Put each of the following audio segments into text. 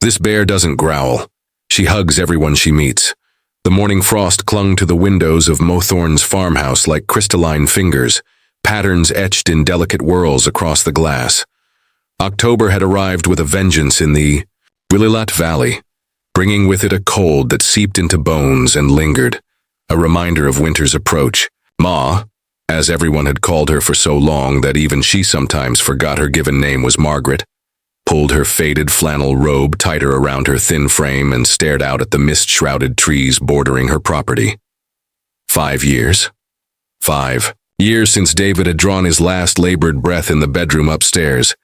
This bear doesn't growl. She hugs everyone she meets. The morning frost clung to the windows of Mothorn's farmhouse like crystalline fingers, patterns etched in delicate whorls across the glass. October had arrived with a vengeance in the Willilat Valley, bringing with it a cold that seeped into bones and lingered, a reminder of winter's approach. Ma, as everyone had called her for so long that even she sometimes forgot her given name was Margaret, pulled her faded flannel robe tighter around her thin frame and stared out at the mist-shrouded trees bordering her property. 5 years. 5 years since David had drawn his last labored breath in the bedroom upstairs,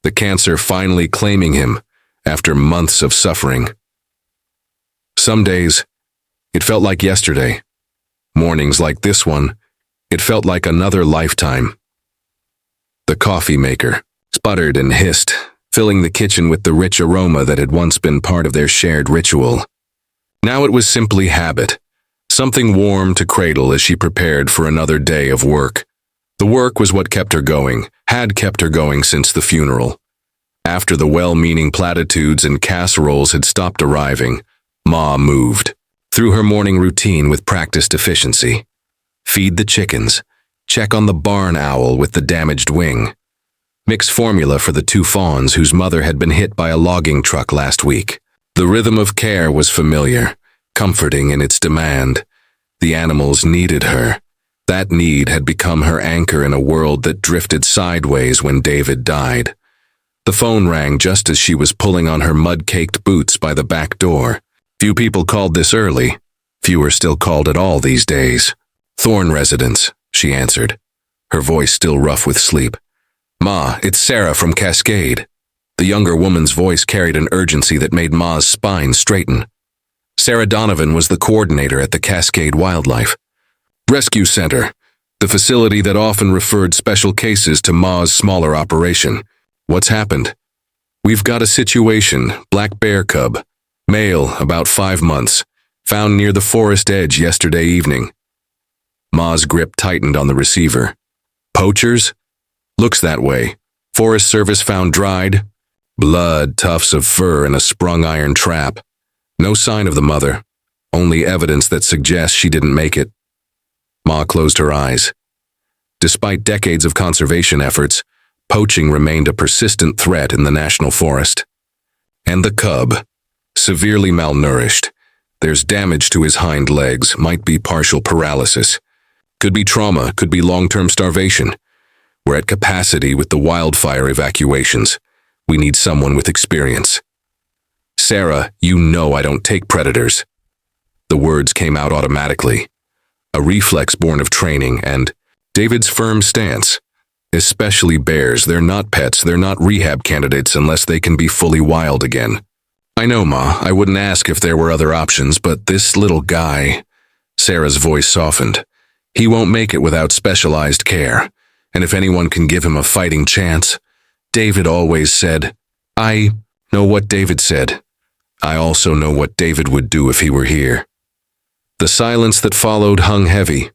the cancer finally claiming him after months of suffering. Some days, it felt like yesterday. Mornings like this one, it felt like another lifetime. The coffee maker sputtered and hissed, filling the kitchen with the rich aroma that had once been part of their shared ritual. Now it was simply habit, something warm to cradle as she prepared for another day of work. The work was what kept her going, had kept her going since the funeral. After the well-meaning platitudes and casseroles had stopped arriving, Ma moved through her morning routine with practiced efficiency. Feed the chickens, check on the barn owl with the damaged wing, mix formula for the 2 fawns whose mother had been hit by a logging truck last week. The rhythm of care was familiar, comforting in its demand. The animals needed her. That need had become her anchor in a world that drifted sideways when David died. The phone rang just as she was pulling on her mud-caked boots by the back door. Few people called this early. Fewer still called at all these days. Thorn residence, she answered, her voice still rough with sleep. Ma, it's Sarah from Cascade. The younger woman's voice carried an urgency that made Ma's spine straighten. Sarah Donovan was the coordinator at the Cascade Wildlife Rescue Center, the facility that often referred special cases to Ma's smaller operation. What's happened? We've got a situation, black bear cub, male, about 5 months, found near the forest edge yesterday evening. Ma's grip tightened on the receiver. Poachers? Looks that way. Forest Service found dried blood, tufts of fur, and a sprung iron trap. No sign of the mother, only evidence that suggests she didn't make it. Ma closed her eyes. Despite decades of conservation efforts, poaching remained a persistent threat in the national forest. And the cub, severely malnourished. There's damage to his hind legs, might be partial paralysis. Could be trauma, could be long-term starvation. We're at capacity with the wildfire evacuations. We need someone with experience. Sarah, you know I don't take predators. The words came out automatically. A reflex born of training and David's firm stance. Especially bears, they're not pets, they're not rehab candidates unless they can be fully wild again. I know, Ma, I wouldn't ask if there were other options, but this little guy… Sarah's voice softened. He won't make it without specialized care. And if anyone can give him a fighting chance, David always said, I know what David said. I also know what David would do if he were here. The silence that followed hung heavy.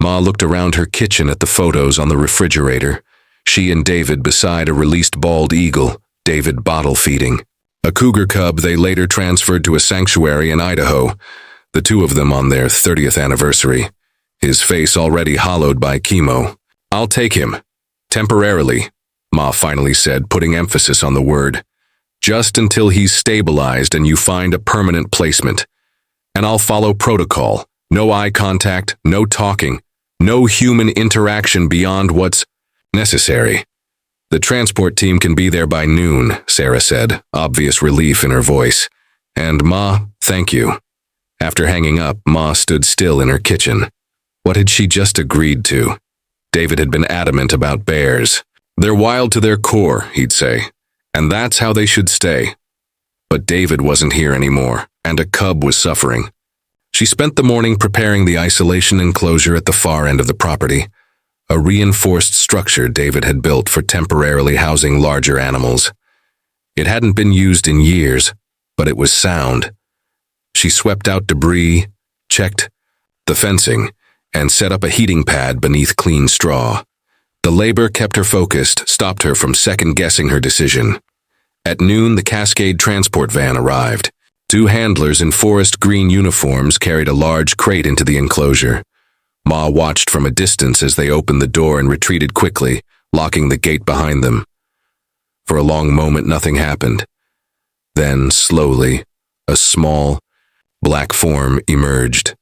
Ma looked around her kitchen at the photos on the refrigerator. She and David beside a released bald eagle, David bottle feeding. A cougar cub they later transferred to a sanctuary in Idaho, the 2 of them on their 30th anniversary. His face already hollowed by chemo. I'll take him. Temporarily, Ma finally said, putting emphasis on the word. Just until he's stabilized and you find a permanent placement. And I'll follow protocol. No eye contact, no talking, no human interaction beyond what's necessary. The transport team can be there by noon, Sarah said, obvious relief in her voice. And Ma, thank you. After hanging up, Ma stood still in her kitchen. What had she just agreed to? David had been adamant about bears. They're wild to their core, he'd say, and that's how they should stay. But David wasn't here anymore, and a cub was suffering. She spent the morning preparing the isolation enclosure at the far end of the property, a reinforced structure David had built for temporarily housing larger animals. It hadn't been used in years, but it was sound. She swept out debris, checked the fencing, and set up a heating pad beneath clean straw. The labor kept her focused, stopped her from second-guessing her decision. At noon, the Cascade transport van arrived. Two handlers in forest green uniforms carried a large crate into the enclosure. Ma watched from a distance as they opened the door and retreated quickly, locking the gate behind them. For a long moment, nothing happened. Then, slowly, a small, black form emerged.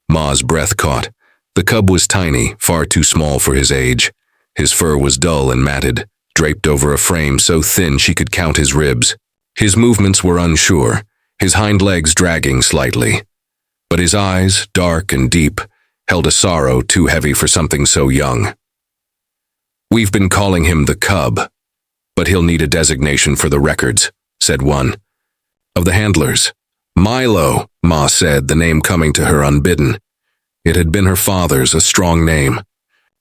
Ma's breath caught. The cub was tiny, far too small for his age. His fur was dull and matted, draped over a frame so thin she could count his ribs. His movements were unsure, his hind legs dragging slightly. But his eyes, dark and deep, held a sorrow too heavy for something so young. "We've been calling him the cub, but he'll need a designation for the records," said one of the handlers. "Milo," Ma said, the name coming to her unbidden. It had been her father's, a strong name,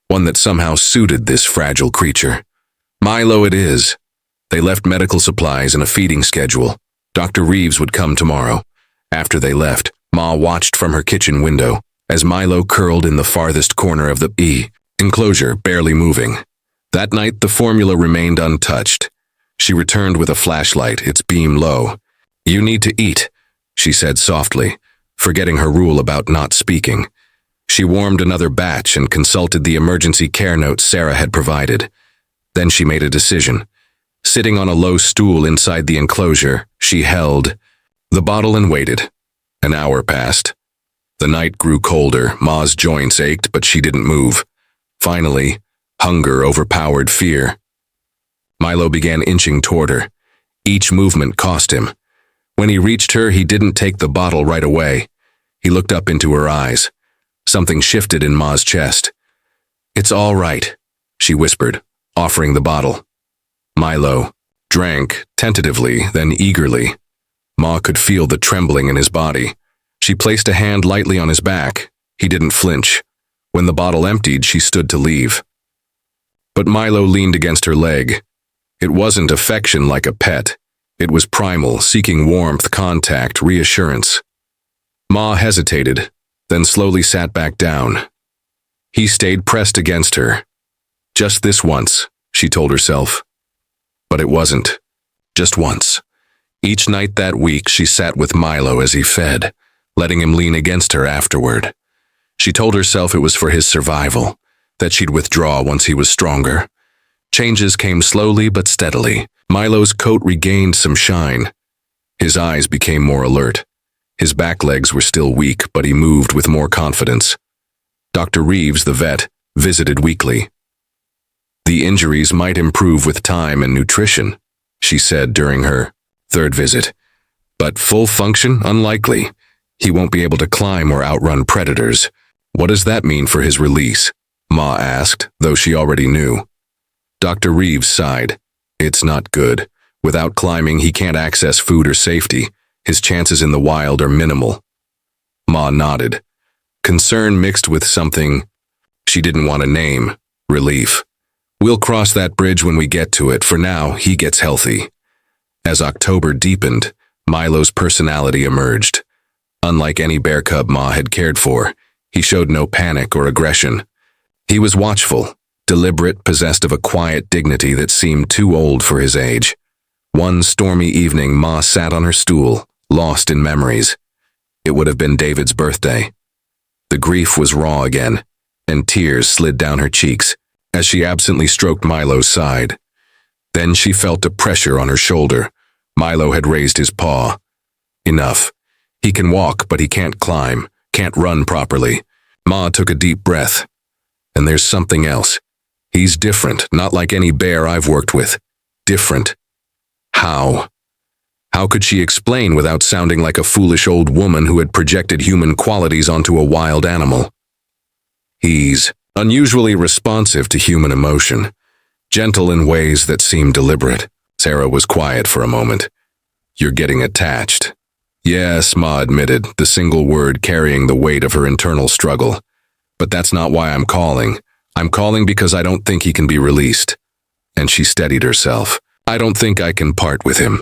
one that somehow suited this fragile creature. "Milo it is." They left medical supplies and a feeding schedule. Dr. Reeves would come tomorrow. After they left, Ma watched from her kitchen window as Milo curled in the farthest corner of the enclosure, barely moving. That night, the formula remained untouched. She returned with a flashlight, its beam low. "You need to eat," she said softly, forgetting her rule about not speaking. She warmed another batch and consulted the emergency care notes Sarah had provided. Then she made a decision. Sitting on a low stool inside the enclosure, she held the bottle and waited. An hour passed. The night grew colder, Ma's joints ached, but she didn't move. Finally, hunger overpowered fear. Milo began inching toward her. Each movement cost him. When he reached her, he didn't take the bottle right away. He looked up into her eyes. Something shifted in Ma's chest. "It's all right," she whispered, offering the bottle. Milo drank, tentatively, then eagerly. Ma could feel the trembling in his body. She placed a hand lightly on his back. He didn't flinch. When the bottle emptied, she stood to leave. But Milo leaned against her leg. It wasn't affection like a pet. It was primal, seeking warmth, contact, reassurance. Ma hesitated, then slowly sat back down. He stayed pressed against her. Just this once, she told herself. But it wasn't. Just once. Each night that week, she sat with Milo as he fed, letting him lean against her afterward. She told herself it was for his survival, that she'd withdraw once he was stronger. Changes came slowly but steadily. Milo's coat regained some shine. His eyes became more alert. His back legs were still weak, but he moved with more confidence. Dr. Reeves, the vet, visited weekly. "The injuries might improve with time and nutrition," she said during her third visit. "But full function, unlikely. He won't be able to climb or outrun predators." "What does that mean for his release?" Ma asked, though she already knew. Dr. Reeves sighed. "It's not good. Without climbing, he can't access food or safety. His chances in the wild are minimal." Ma nodded. Concern mixed with something she didn't want to name. Relief. "We'll cross that bridge when we get to it. For now, he gets healthy." As October deepened, Milo's personality emerged. Unlike any bear cub Ma had cared for, he showed no panic or aggression. He was watchful, deliberate, possessed of a quiet dignity that seemed too old for his age. One stormy evening, Ma sat on her stool, lost in memories. It would have been David's birthday. The grief was raw again, and tears slid down her cheeks as she absently stroked Milo's side. Then she felt a pressure on her shoulder. Milo had raised his paw. "Enough. He can walk, but he can't climb, can't run properly." Ma took a deep breath. "And there's something else. He's different, not like any bear I've worked with. Different." How? How could she explain without sounding like a foolish old woman who had projected human qualities onto a wild animal? "He's unusually responsive to human emotion, gentle in ways that seem deliberate." Sarah was quiet for a moment. "You're getting attached." "Yes," Ma admitted, the single word carrying the weight of her internal struggle. "But that's not why I'm calling. I'm calling because I don't think he can be released." And she steadied herself. "I don't think I can part with him.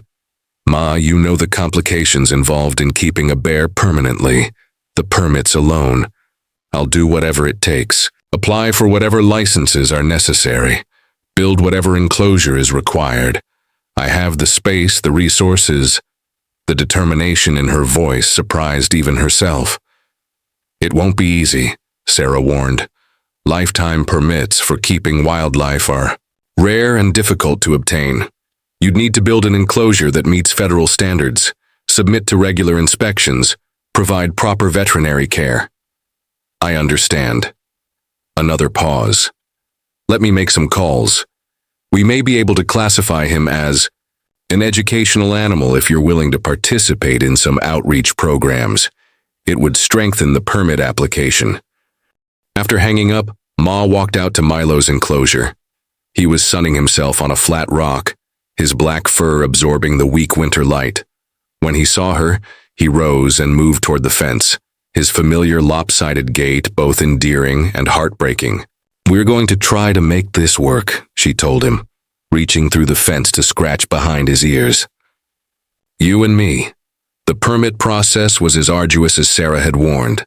Ma, you know the complications involved in keeping a bear permanently. The permits alone. I'll do whatever it takes. Apply for whatever licenses are necessary. Build whatever enclosure is required. I have the space, the resources. The determination in her voice surprised even herself. It won't be easy, Sarah warned. Lifetime permits for keeping wildlife are rare and difficult to obtain. You'd need to build an enclosure that meets federal standards, submit to regular inspections, provide proper veterinary care. I understand. Another pause. Let me make some calls. We may be able to classify him as an educational animal if you're willing to participate in some outreach programs. It would strengthen the permit application. After hanging up, Ma walked out to Milo's enclosure. He was sunning himself on a flat rock, his black fur absorbing the weak winter light. When he saw her, he rose and moved toward the fence, his familiar lopsided gait both endearing and heartbreaking. "We're going to try to make this work," she told him, reaching through the fence to scratch behind his ears. "You and me." The permit process was as arduous as Sarah had warned.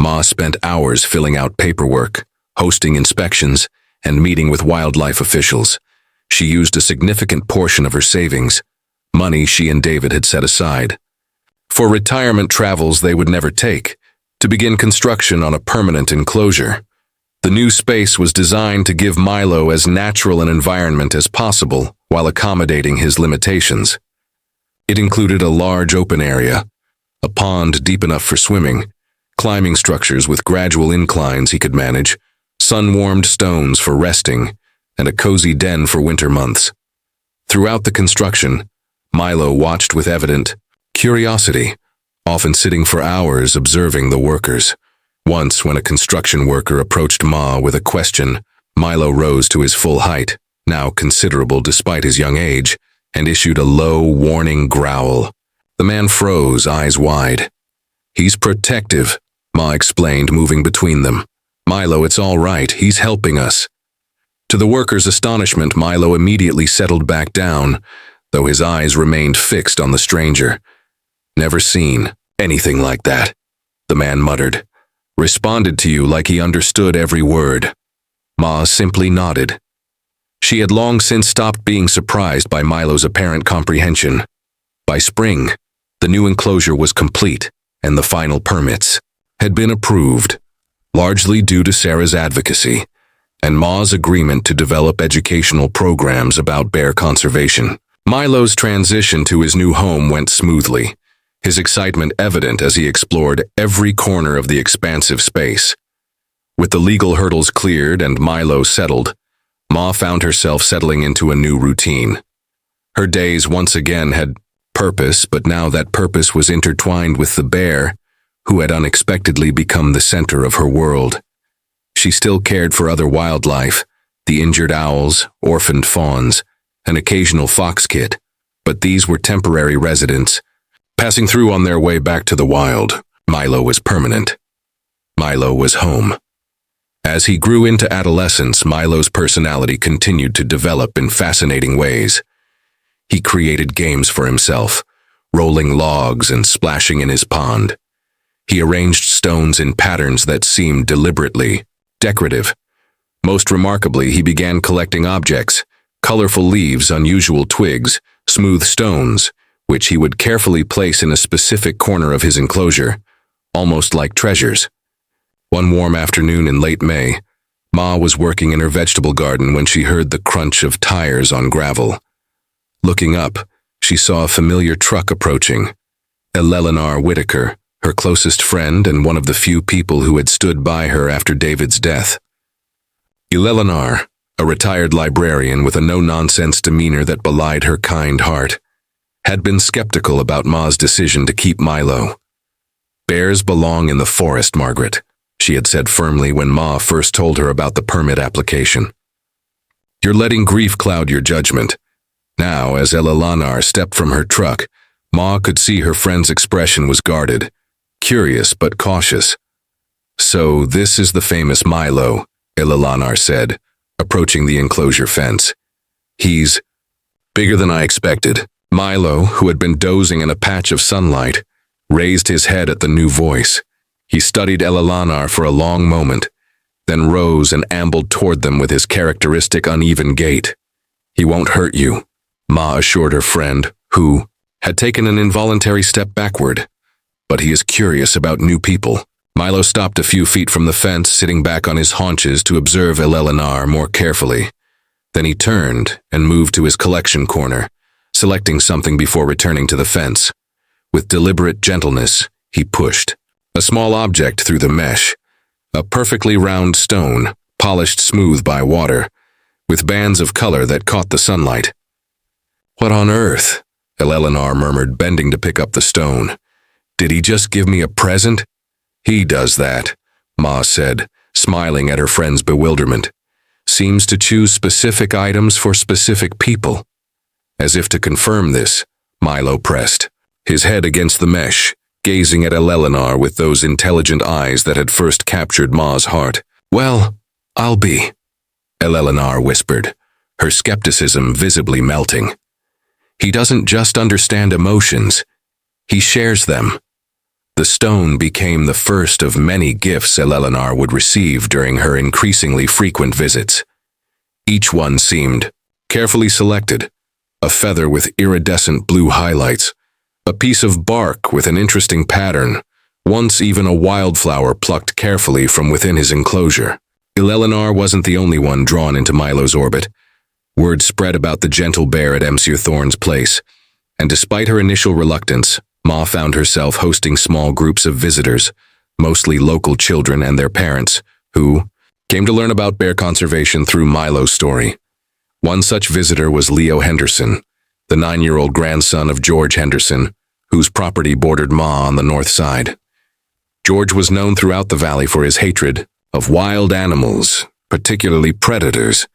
Ma spent hours filling out paperwork, hosting inspections, and meeting with wildlife officials. She used a significant portion of her savings, money she and David had set aside, for retirement travels they would never take, to begin construction on a permanent enclosure. The new space was designed to give Milo as natural an environment as possible while accommodating his limitations. It included a large open area, a pond deep enough for swimming, climbing structures with gradual inclines he could manage, sun-warmed stones for resting, and a cozy den for winter months. Throughout the construction, Milo watched with evident curiosity, often sitting for hours observing the workers. Once, when a construction worker approached Ma with a question, Milo rose to his full height, now considerable despite his young age, and issued a low, warning growl. The man froze, eyes wide. "He's protective," Ma explained, moving between them. "Milo, it's all right. He's helping us." To the worker's astonishment, Milo immediately settled back down, though his eyes remained fixed on the stranger. "Never seen anything like that," the man muttered. "Responded to you like he understood every word." Ma simply nodded. She had long since stopped being surprised by Milo's apparent comprehension. By spring, the new enclosure was complete, and the final permits had been approved, largely due to Sarah's advocacy and Ma's agreement to develop educational programs about bear conservation. Milo's transition to his new home went smoothly, his excitement evident as he explored every corner of the expansive space. With the legal hurdles cleared and Milo settled, Ma found herself settling into a new routine. Her days once again had purpose, but now that purpose was intertwined with the bear, who had unexpectedly become the center of her world. She still cared for other wildlife, the injured owls, orphaned fawns, an occasional fox kit, but these were temporary residents, passing through on their way back to the wild. Milo was permanent. Milo was home. As he grew into adolescence, Milo's personality continued to develop in fascinating ways. He created games for himself, rolling logs and splashing in his pond. He arranged stones in patterns that seemed deliberately decorative. Most remarkably, he began collecting objects, colorful leaves, unusual twigs, smooth stones, which he would carefully place in a specific corner of his enclosure, almost like treasures. One warm afternoon in late May, Ma was working in her vegetable garden when she heard the crunch of tires on gravel. Looking up, she saw a familiar truck approaching. Eleanor Whitaker, her closest friend and one of the few people who had stood by her after David's death. Eleanor, a retired librarian with a no-nonsense demeanor that belied her kind heart, had been skeptical about Ma's decision to keep Milo. "Bears belong in the forest, Margaret," she had said firmly when Ma first told her about the permit application. "You're letting grief cloud your judgment." Now, as Eleanor stepped from her truck, Ma could see her friend's expression was guarded, curious but cautious. "So this is the famous Milo," Eleanor said, approaching the enclosure fence. "He's bigger than I expected." Milo, who had been dozing in a patch of sunlight, raised his head at the new voice. He studied Eleanor for a long moment, then rose and ambled toward them with his characteristic uneven gait. "He won't hurt you," Ma assured her friend, who had taken an involuntary step backward. But he is curious about new people. Milo stopped a few feet from the fence, sitting back on his haunches to observe Eleanor more carefully. Then he turned and moved to his collection corner, selecting something before returning to the fence. With deliberate gentleness, he pushed a small object through the mesh, a perfectly round stone, polished smooth by water, with bands of color that caught the sunlight. "What on earth?" Eleanor murmured, bending to pick up the stone. "Did he just give me a present?" "He does that," Ma said, smiling at her friend's bewilderment. "Seems to choose specific items for specific people." As if to confirm this, Milo pressed, his head against the mesh, gazing at Eleanor with those intelligent eyes that had first captured Ma's heart. "Well, I'll be," Eleanor whispered, her skepticism visibly melting. "He doesn't just understand emotions, he shares them." The stone became the first of many gifts Eleanor would receive during her increasingly frequent visits. Each one seemed carefully selected, a feather with iridescent blue highlights, a piece of bark with an interesting pattern, once even a wildflower plucked carefully from within his enclosure. Eleanor wasn't the only one drawn into Milo's orbit. Word spread about the gentle bear at Monsieur Thorne's place, and despite her initial reluctance, Ma found herself hosting small groups of visitors, mostly local children and their parents, who came to learn about bear conservation through Milo's story. One such visitor was Leo Henderson, the 9-year-old grandson of George Henderson, whose property bordered Ma on the north side. George was known throughout the valley for his hatred of wild animals, particularly predators,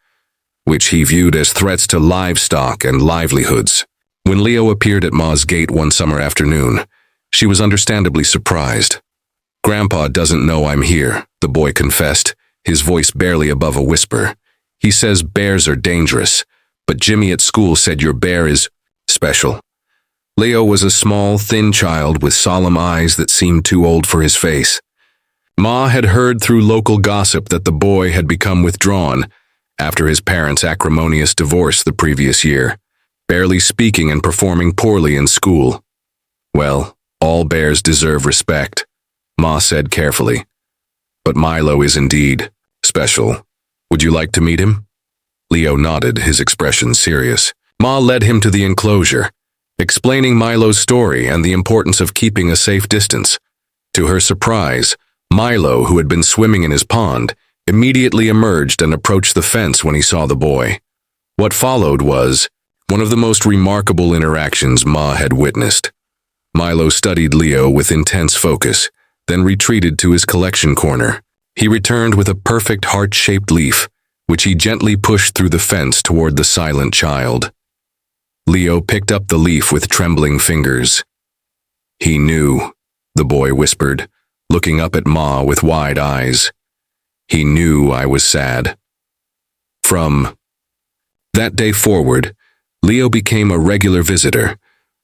which he viewed as threats to livestock and livelihoods. When Leo appeared at Ma's gate one summer afternoon, she was understandably surprised. "Grandpa doesn't know I'm here," the boy confessed, his voice barely above a whisper. "He says bears are dangerous, but Jimmy at school said your bear is special." Leo was a small, thin child with solemn eyes that seemed too old for his face. Ma had heard through local gossip that the boy had become withdrawn after his parents' acrimonious divorce the previous year, barely speaking and performing poorly in school. "Well, all bears deserve respect," Ma said carefully. "But Milo is indeed special. Would you like to meet him?" Leo nodded, his expression serious. Ma led him to the enclosure, explaining Milo's story and the importance of keeping a safe distance. To her surprise, Milo, who had been swimming in his pond, immediately emerged and approached the fence when he saw the boy. What followed was one of the most remarkable interactions Ma had witnessed. Milo studied Leo with intense focus, then retreated to his collection corner. He returned with a perfect heart-shaped leaf, which he gently pushed through the fence toward the silent child. Leo picked up the leaf with trembling fingers. "He knew," the boy whispered, looking up at Ma with wide eyes. "He knew I was sad." From that day forward, Leo became a regular visitor,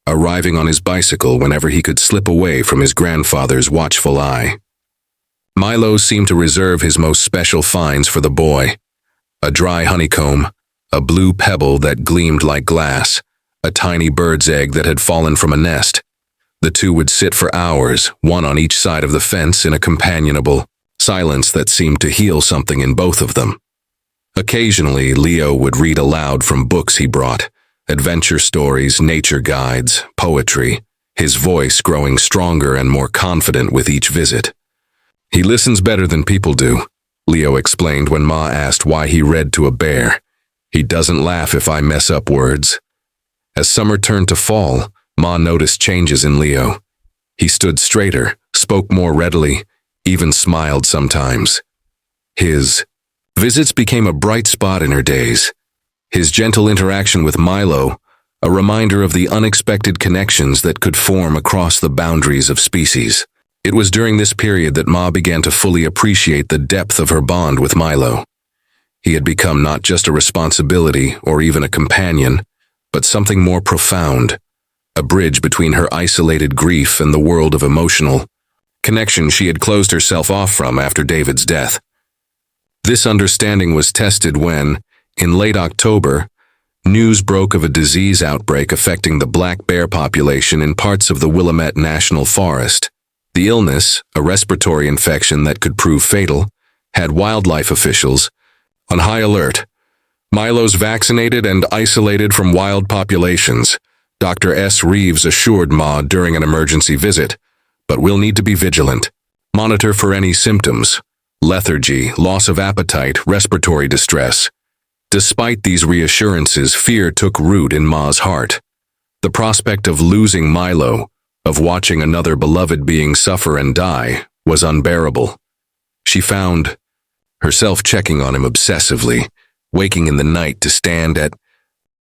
arriving on his bicycle whenever he could slip away from his grandfather's watchful eye. Milo seemed to reserve his most special finds for the boy: a dry honeycomb, a blue pebble that gleamed like glass, a tiny bird's egg that had fallen from a nest. The two would sit for hours, one on each side of the fence, in a companionable silence that seemed to heal something in both of them. Occasionally, Leo would read aloud from books he brought, adventure stories, nature guides, poetry, his voice growing stronger and more confident with each visit. "He listens better than people do," Leo explained when Ma asked why he read to a bear. "He doesn't laugh if I mess up words." As summer turned to fall, Ma noticed changes in Leo. He stood straighter, spoke more readily, even smiled sometimes. His visits became a bright spot in her days. His gentle interaction with Milo, a reminder of the unexpected connections that could form across the boundaries of species. It was during this period that Ma began to fully appreciate the depth of her bond with Milo. He had become not just a responsibility or even a companion, but something more profound, a bridge between her isolated grief and the world of emotional connection she had closed herself off from after David's death. This understanding was tested when, in late October, News broke of a disease outbreak affecting the black bear population in parts of the Willamette National Forest. The illness, a respiratory infection that could prove fatal, had wildlife officials on high alert. Milo's vaccinated and isolated from wild populations, Dr. S. Reeves assured Ma during an emergency visit, but we'll need to be vigilant. Monitor for any symptoms: lethargy, loss of appetite, respiratory distress. Despite these reassurances, fear took root in Ma's heart. The prospect of losing Milo, of watching another beloved being suffer and die, was unbearable. She found herself checking on him obsessively, waking in the night to stand at